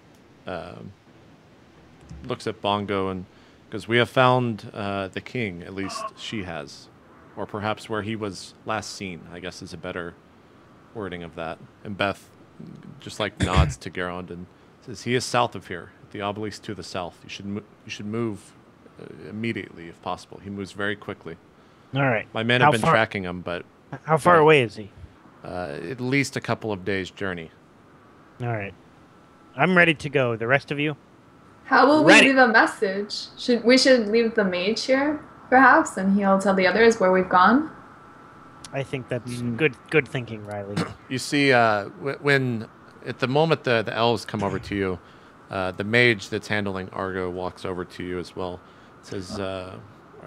looks at Bongo and goes, "We have found the king, at least she has. Or perhaps where he was last seen, I guess is a better wording of that." And Beth just like nods to Garen and says, "He is south of here, at the obelisk to the south. You should move immediately if possible. He moves very quickly. All right. My men have been tracking him, but How far away is he? at least a couple of days' journey." All right. I'm ready to go. The rest of you? How will we Ready. leave a message? Should leave the mage here, perhaps, and he'll tell the others where we've gone? I think that's good thinking, Riley. You see, when at the moment the elves come over to you, the mage that's handling Argo walks over to you as well. Says, "Are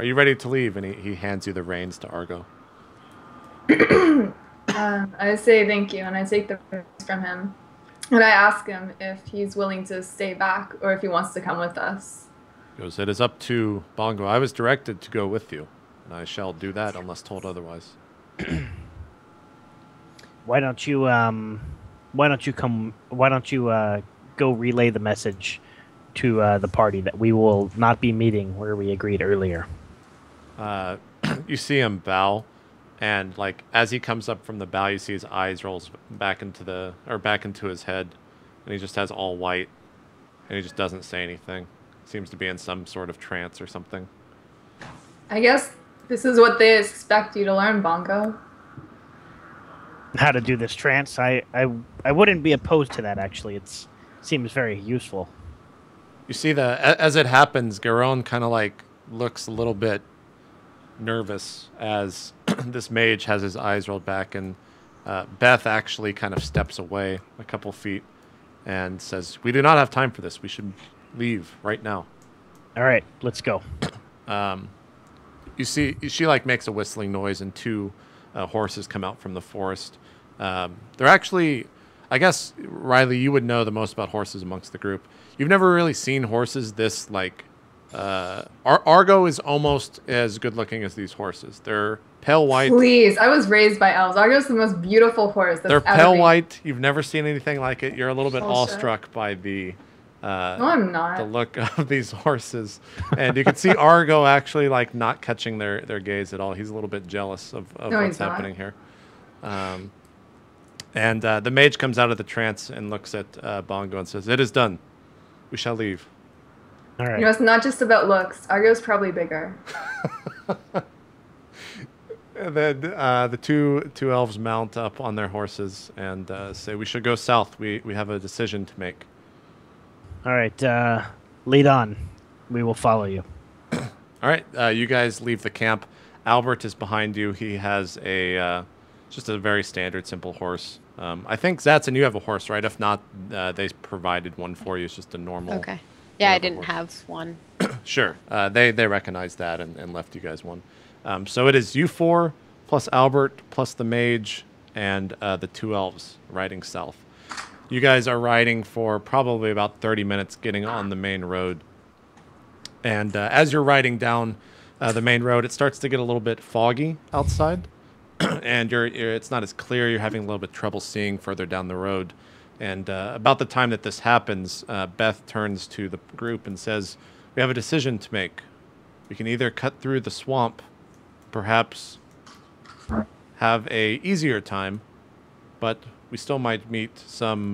you ready to leave?" And he hands you the reins to Argo. I say thank you, and I take the reins from him. And I ask him if he's willing to stay back or if he wants to come with us. He goes, "It is up to Bongo. I was directed to go with you, and I shall do that unless told otherwise." Why don't you go relay the message to the party that we will not be meeting where we agreed earlier? You see him bow, and like as he comes up from the bow, you see his eyes rolls back into his head, and he just has all white, and he just doesn't say anything. Seems to be in some sort of trance or something. I guess this is what they expect you to learn, Bongo. How to do this trance? I wouldn't be opposed to that, actually. It seems very useful. You see as it happens, Garon kind of like looks a little bit nervous as this mage has his eyes rolled back, and Beth actually kind of steps away a couple feet and says, "We do not have time for this. We should leave right now." All right, let's go. You see, she like makes a whistling noise, and two horses come out from the forest. They're actually, I guess, Riley, you would know the most about horses amongst the group. You've never really seen horses this like. Argo is almost as good looking as these horses. They're pale white. Please, I was raised by elves. Argo's the most beautiful horse. They're pale white. You've never seen anything like it. You're a little bit Bullshit. awestruck by the No, I'm not. the look of these horses, and you can see Argo actually like not catching their gaze at all. He's a little bit jealous of No, what's he's not. happening here. And the mage comes out of the trance and looks at Bongo and says, "It is done. We shall leave." All right. You know, it's not just about looks. Argo's probably bigger. And then the two elves mount up on their horses and say, "We should go south. We have a decision to make." All right. Lead on. We will follow you. All right, you guys leave the camp. Albert is behind you. He has a just a very standard, simple horse. I think Zatz and you have a horse, right? If not, they provided one for you. It's just a normal. Okay. Yeah, I whatever didn't horse. have one. Sure. They recognized that and left you guys one. So it is you four plus Albert plus the mage and the two elves riding south. You guys are riding for probably about 30 minutes, getting on the main road. And as you're riding down the main road, it starts to get a little bit foggy outside, and it's not as clear. You're having a little bit trouble seeing further down the road. And about the time that this happens, Beth turns to the group and says, "We have a decision to make. We can either cut through the swamp, perhaps have a easier time, but we still might meet some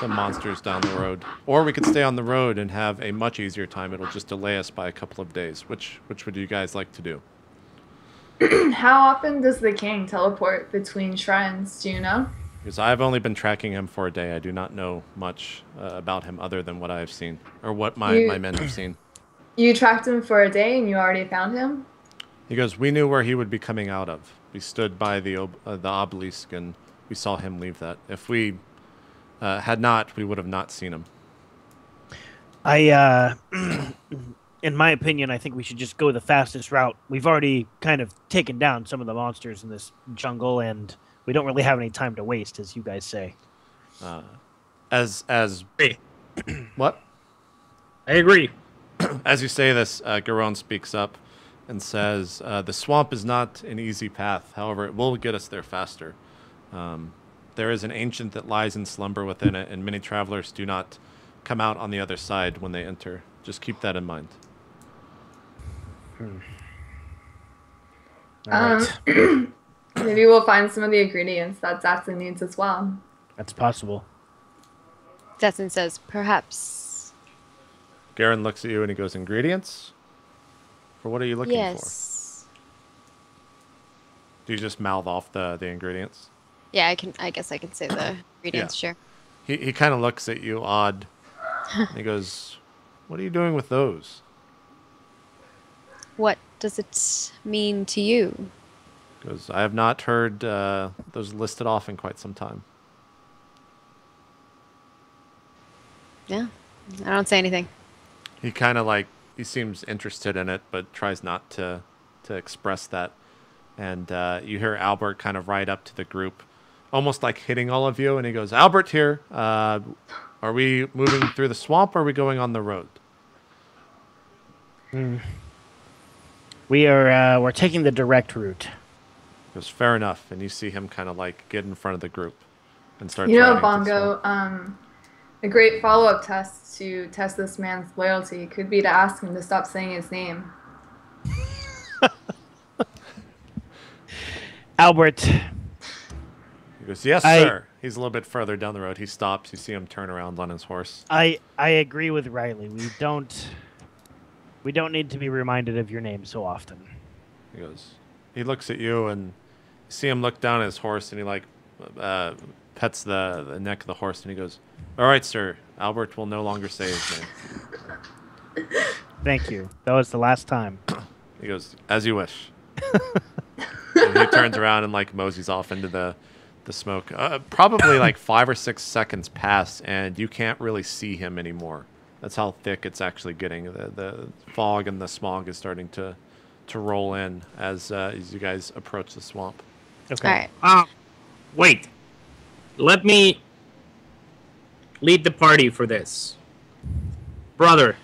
monsters down the road, or we could stay on the road and have a much easier time. It'll just delay us by a couple of days. Which would you guys like to do?" How often does the king teleport between shrines? Do you know? Because I've only been tracking him for a day. I do not know much about him other than what I have seen, or what my men have seen. You tracked him for a day and you already found him? He goes, "We knew where he would be coming out of. We stood by the obelisk and we saw him leave that. If we had not, we would have not seen him." In my opinion, I think we should just go the fastest route. We've already kind of taken down some of the monsters in this jungle, and we don't really have any time to waste, as you guys say. As Hey, what? I agree. As you say this, Krohn speaks up and says, "The swamp is not an easy path. However, it will get us there faster. There is an ancient that lies in slumber within it, and many travelers do not come out on the other side when they enter. Just keep that in mind." All right. Maybe we'll find some of the ingredients that Zatson needs as well. That's possible. Jetson says, perhaps. Garen looks at you and he goes, "Ingredients? For what are you looking for?" Yes. Do you just mouth off the ingredients? Yeah, I guess I can say the ingredients, sure. He kind of looks at you odd. And he goes, "What are you doing with those?" What does it mean to you? He goes, "I have not heard those listed off in quite some time." Yeah, I don't say anything. He kind of he seems interested in it, but tries not to express that. And you hear Albert kind of ride up to the group, almost like hitting all of you. And he goes, "Albert here. Are we moving through the swamp or are we going on the road?" We're taking the direct route. He goes, "Fair enough." And you see him kind of get in front of the group and start You know, riding to the swamp. Bongo, a great follow-up test to test this man's loyalty could be to ask him to stop saying his name. Albert, He goes, "Yes, sir." He's a little bit further down the road. He stops. You see him turn around on his horse. I agree with Riley. We don't need to be reminded of your name so often. He goes, he looks at you and you see him look down at his horse and he pets the neck of the horse and he goes, "All right, sir. Albert will no longer say his name." Thank you. That was the last time. He goes, "As you wish." And he turns around and moseys off into the smoke. Probably 5 or 6 seconds pass and you can't really see him anymore. That's how thick it's actually getting. The fog and the smog is starting to roll in as you guys approach the swamp. Okay. All right. Wait. Let me lead the party for this. Brother,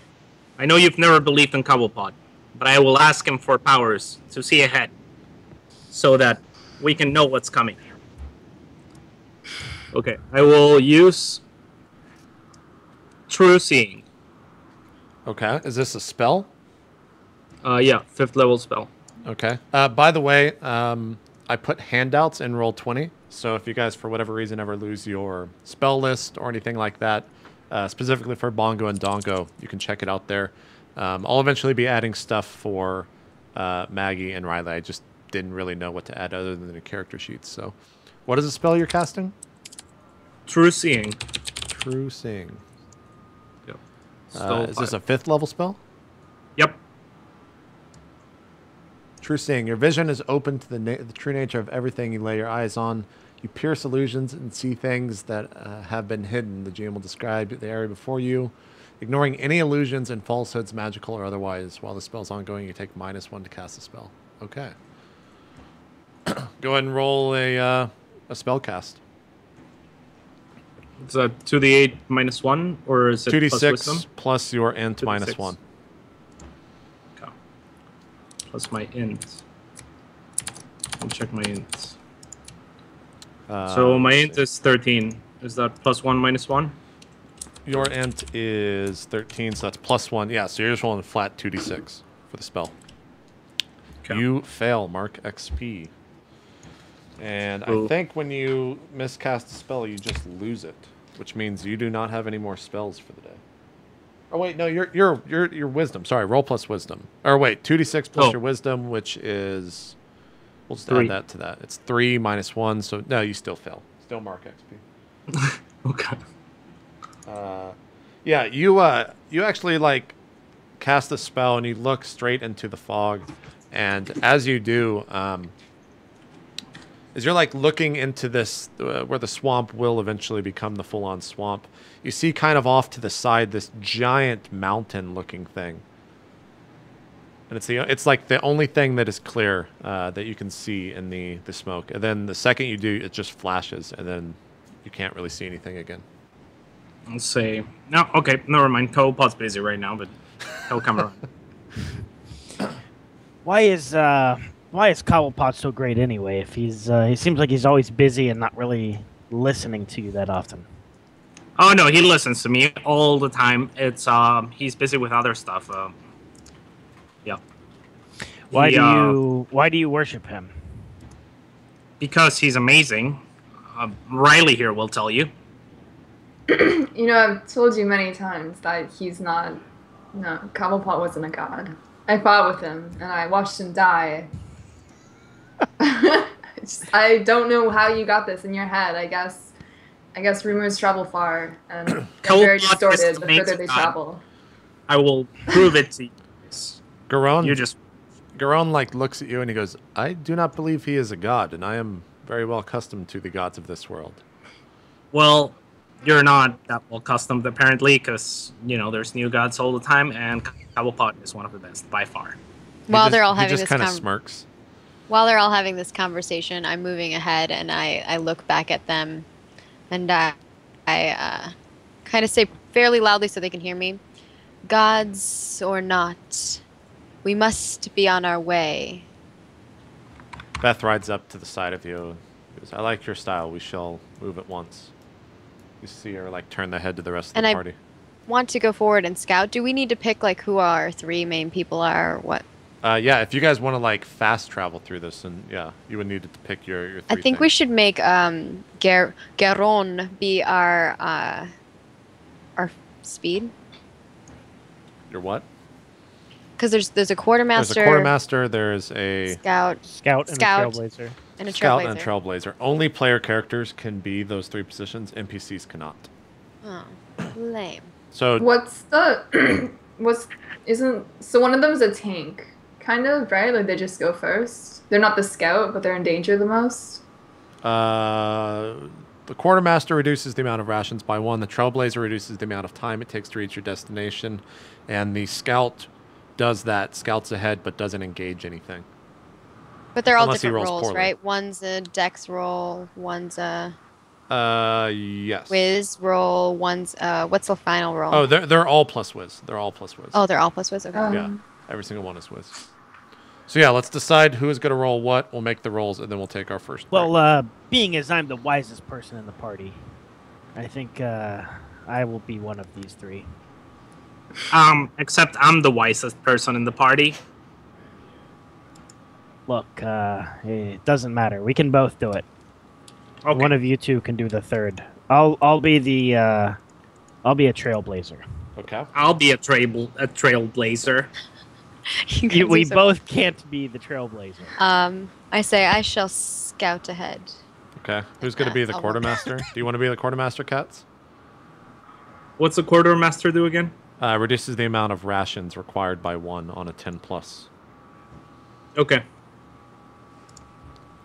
I know you've never believed in Cobblepot, but I will ask him for powers to see ahead so that we can know what's coming. Okay, I will use True Seeing. Okay. Is this a spell? Yeah, 5th level spell. Okay. By the way, I put handouts in Roll20, so if you guys, for whatever reason, ever lose your spell list or anything like that, specifically for Bongo and Dongo, you can check it out there. I'll eventually be adding stuff for Maggie and Riley. I just didn't really know what to add other than the character sheets. So, what is the spell you're casting? True Seeing. True Seeing. Yep. Still Is this a 5th level spell? Yep. True seeing. Your vision is open to the true nature of everything you lay your eyes on. You pierce illusions and see things that have been hidden. The GM will describe the area before you, ignoring any illusions and falsehoods, magical or otherwise. While the spell's ongoing, you take -1 to cast the spell. Okay. Go ahead and roll a spell cast. Is that 2d8 -1, or is it plus 2d6 wisdom? plus your int 2d6. -1. Okay. Plus my int. I'll check my int. So my int is 13. Is that +1 -1? Your int is 13, so that's +1. Yeah, so you're just rolling a flat 2d6 for the spell. Okay. You fail, mark XP. And I Ooh. think when you miscast a spell, you just lose it, which means you do not have any more spells for the day. Oh wait, no, your wisdom. Sorry, roll plus wisdom. Or wait, 2d6 plus your wisdom, which is, we'll just 3. add that to that. It's 3 -1, so no, you still fail. Still mark XP. Okay. Yeah, you actually like cast the spell and you look straight into the fog, and as you do, as you're like looking into this, where the swamp will eventually become the full-on swamp, you see kind of off to the side this giant mountain-looking thing, and it's like the only thing that is clear that you can see in the smoke. And then the second you do, it just flashes, and then you can't really see anything again. Let's see. No, okay, never mind. Cobblepot's busy right now, but he'll come around. Why is Cobblepot so great anyway? If he seems like he's always busy and not really listening to you that often. Oh no, he listens to me all the time. It's he's busy with other stuff. Yeah. Why do you worship him? Because he's amazing. Riley here will tell you. You know, I've told you many times that he's not. No, Cobblepot wasn't a god. I fought with him and I watched him die. I don't know how you got this in your head. I guess rumors travel far and they're very distorted the further they travel. I will prove it to you. Krohn like looks at you and he goes, "I do not believe he is a god, and I am very well accustomed to the gods of this world." Well, you're not that well accustomed apparently, because there's new gods all the time, and Cobblepot is one of the best by far. While they're all having he just this kind of smirks. While they're all having this conversation, I'm moving ahead and I look back at them, and I kind of say fairly loudly so they can hear me, "Gods or not, we must be on our way." Beth rides up to the side of you and goes, "I like your style. We shall move at once." You see her like turn the head to the rest of the party. Want to go forward and scout. Do we need to pick like who our 3 main people are or what? Yeah, if you guys want to like fast travel through this, and yeah, you would need to pick your 3 I think we should make Krohn be our speed. Your what? Because there's a quartermaster. There's a quartermaster. There's a scout and a trailblazer. And a scout trailblazer. and a trailblazer. Only player characters can be those 3 positions. NPCs cannot. Oh, lame. So so one of them is a tank, kind of, right? Like they just go first. They're not the scout, but they're in danger the most. The quartermaster reduces the amount of rations by 1. The trailblazer reduces the amount of time it takes to reach your destination, and the scout does that. Scouts ahead, but doesn't engage anything. But they're all Unless he different rolls roles, poorly. right? One's a dex roll, one's a Yes. whiz roll, one's what's the final roll? Oh, they're all plus whiz. They're all plus whiz. Oh, they're all plus whiz. Okay. Yeah, every single one is whiz. So yeah, let's decide who is going to roll what. We'll make the rolls, and then we'll take our first break. Well, being as I'm the wisest person in the party, I think I will be one of these 3. Except I'm the wisest person in the party. Look, it doesn't matter. We can both do it. Okay. One of you 2 can do the 3rd. I'll be a trailblazer. Okay. I'll be a trailblazer. We both can't be the trailblazer. I say I shall scout ahead. Okay. Who's going to be the I'll quartermaster? Do you want to be the quartermaster, Cats? What's the quartermaster do again? Reduces the amount of rations required by 1 on a 10+. Okay.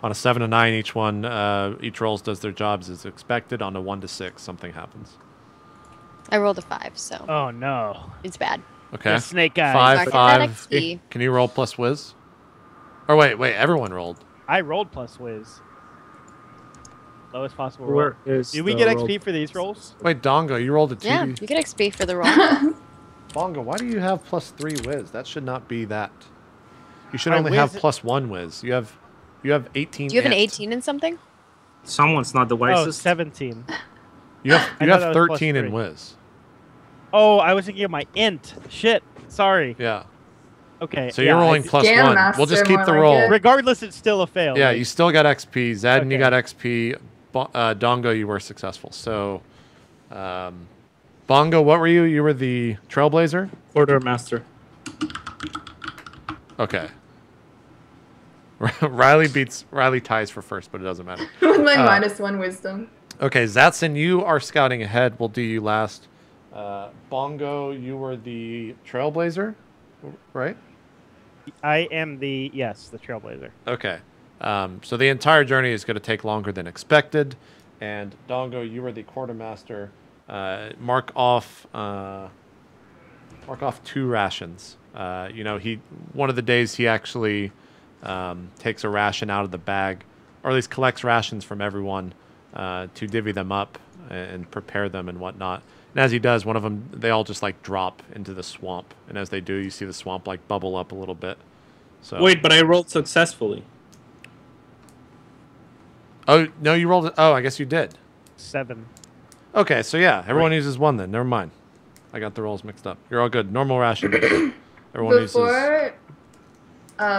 On a 7 to 9, each rolls does their jobs as expected. On a 1 to 6, something happens. I rolled a 5, so Oh no. it's bad. Okay. The snake eyes. 5, Market 5. that XP. Can you roll plus whiz? Or wait, everyone rolled. I rolled plus whiz. Lowest possible roll. Where is Do we the get roll? XP for these rolls? Wait, Dongo, you rolled a 2. Yeah, you get XP for the roll. Bongo, why do you have plus 3 whiz? That should not be that. You should My only have whiz- plus 1 whiz. You have 18. Do you have an int. 18 in something? Someone's not the Oh, wisest. 17. You have I you thought have that was plus 13 in 3. whiz. Oh, I was thinking of my int. Shit. Sorry. Yeah. Okay. So you're rolling plus Scam 1. master, We'll just keep more the like roll. it. Regardless, it's still a fail. Yeah, Like, you still got XP. Zed, and you Okay. got XP. Dongo, you were successful. So, Bongo, what were you? You were the Trailblazer? Quartermaster. Okay. Riley ties for first, but it doesn't matter. With my -1 wisdom. Okay, Zatson, you are scouting ahead. We'll do you last. Bongo, you were the Trailblazer, right? I am the Trailblazer. Okay. So the entire journey is going to take longer than expected. And Dongo, you were the quartermaster. Mark off 2 rations. One of the days he actually takes a ration out of the bag, or at least collects rations from everyone to divvy them up and prepare them and whatnot. And as he does, one of them, they all just like drop into the swamp. And as they do, you see the swamp like bubble up a little bit. So. Wait, but I rolled successfully. Oh, no, you rolled it. Oh, I guess you did. 7. Okay, so yeah, everyone uses 1 then. Never mind. I got the rolls mixed up. You're all good. Normal ration. Everyone uses...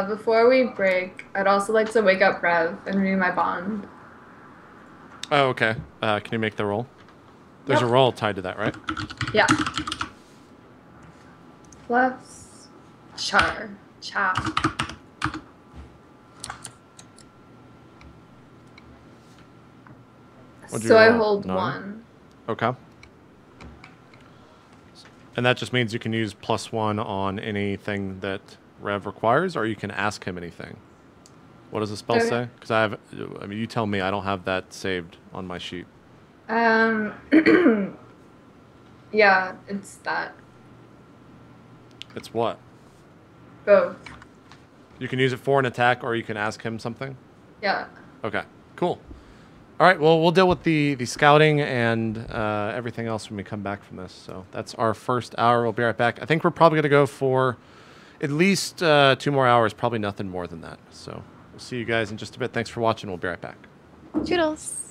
Before we break, I'd also like to wake up Rev and renew my bond. Oh, okay. Can you make the roll? There's Yep. a roll tied to that, right? Yeah. Plus Cha. What'd you So I roll? hold 9? 1. Okay. And that just means you can use +1 on anything that Rev requires, or you can ask him anything. What does the spell Okay. say? Because you tell me. I don't have that saved on my sheet. Yeah, it's that. It's what? Both. You can use it for an attack, or you can ask him something? Yeah. Okay, cool. All right, well, we'll deal with the scouting and everything else when we come back from this. So that's our first hour. We'll be right back. I think we're probably going to go for at least 2 more hours, probably nothing more than that. So we'll see you guys in just a bit. Thanks for watching. We'll be right back. Toodles.